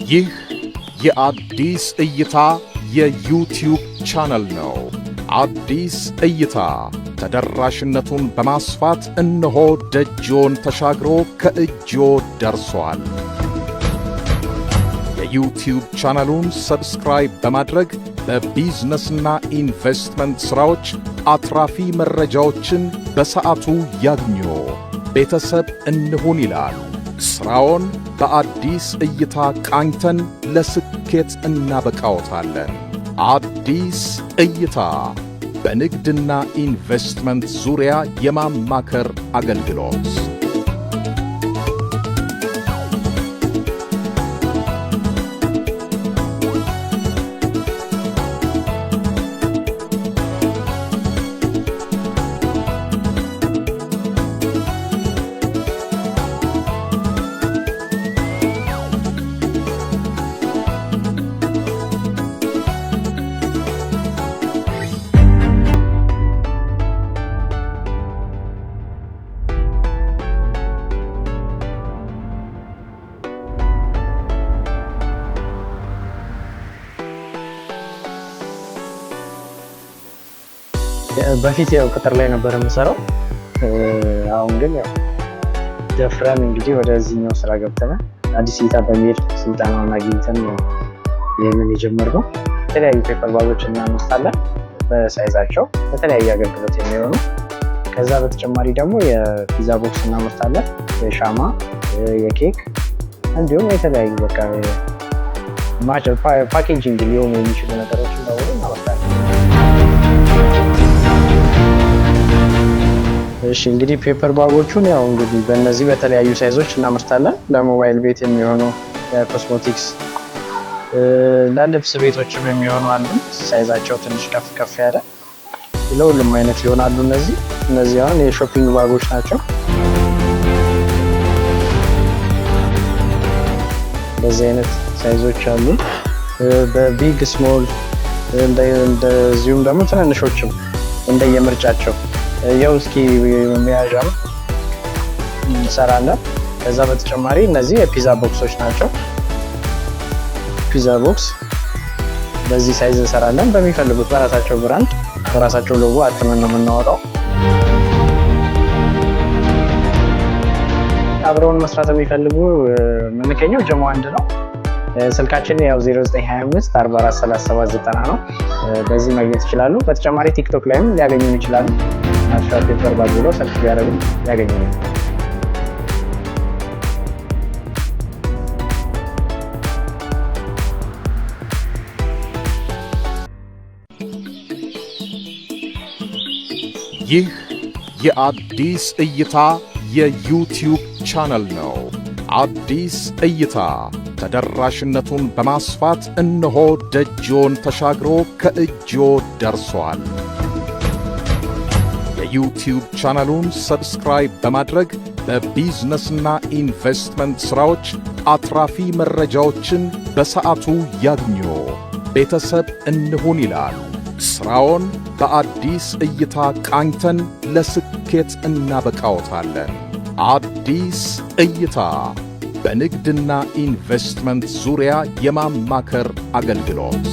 ይህ የአዲስ እይታ የዩቲዩብ ቻናል ነው። አዲስ እይታ ተደራሽነቱን በማስፋት እነሆ ደጅዎን ተሻግሮ ከእጅዎ ደርሷል። የዩቲዩብ ቻናሉን ሰብስክራይብ በማድረግ በቢዝነስና ኢንቨስትመንት ሥራዎች አትራፊ መረጃዎችን በሰዓቱ ያግኙ። ቤተሰብ እንሁን ይላል። ሥራውን በአዲስ እይታ ቃኝተን ለስኬት እናበቃዎታለን። አዲስ እይታ በንግድና ኢንቨስትመንት ዙሪያ የማማከር አገልግሎት። በፊት ያው ቅጥር ላይ ነበር የምሰራው። አሁን ግን ያው ደፍረን እንግዲህ ወደዚህኛው ስራ ገብተናል። አዲስ እይታ በሚል ስልጠናውን አግኝተን ይህንን የጀመርነው። የተለያዩ ፔፐር ባጎች እናመርታለን በሳይዛቸው የተለያየ አገልግሎት የሚሆኑ። ከዛ በተጨማሪ ደግሞ የፒዛ ቦክስ እናመርታለን፣ የሻማ፣ የኬክ እንዲሁም የተለያዩ በቃ ፓኬጂንግ ሊሆኑ የሚችሉ ነገሮችን በሙሉ እናመርታለን። እሺ እንግዲህ ፔፐር ባጎቹን ያው እንግዲህ በእነዚህ በተለያዩ ሳይዞች እናመርታለን። ለሞባይል ቤት የሚሆኑ የኮስሞቲክስ፣ ለልብስ ቤቶችም የሚሆኑ አሉ። ሳይዛቸው ትንሽ ከፍ ያለ ለሁሉም አይነት ይሆናሉ። እነዚህ አሁን የሾፒንግ ባጎች ናቸው። በዚህ አይነት ሳይዞች አሉ፣ በቢግ ስሞል፣ እንደዚሁም ደግሞ ትንንሾችም እንደየምርጫቸው የውስኪ መያዣም እንሰራለን። ከዛ በተጨማሪ እነዚህ የፒዛ ቦክሶች ናቸው። ፒዛ ቦክስ በዚህ ሳይዝ እንሰራለን። በሚፈልጉት በራሳቸው ብራንድ በራሳቸው ሎጎ አትመን ነው የምናወጣው። አብረውን መስራት የሚፈልጉ የምንገኘው ጀሞ 1 ነው። ስልካችን ያው 0925 443790 ነው። በዚህ ማግኘት ይችላሉ። በተጨማሪ ቲክቶክ ላይም ሊያገኙን ይችላሉ። ናቹራል ፔፐር ባግ ብለው ሰርች ቢያደርጉ ያገኙናል። ይህ የአዲስ እይታ የዩቲዩብ ቻናል ነው። አዲስ እይታ ተደራሽነቱን በማስፋት እነሆ ደጅዎን ተሻግሮ ከእጅዎ ደርሷል። የዩቲዩብ ቻናሉን ሰብስክራይብ በማድረግ በቢዝነስና ኢንቨስትመንት ሥራዎች አትራፊ መረጃዎችን በሰዓቱ ያግኙ። ቤተሰብ እንሁን ይላል። ሥራውን በአዲስ እይታ ቃኝተን ለስኬት እናበቃዎታለን። አዲስ እይታ በንግድና ኢንቨስትመንት ዙሪያ የማማከር አገልግሎት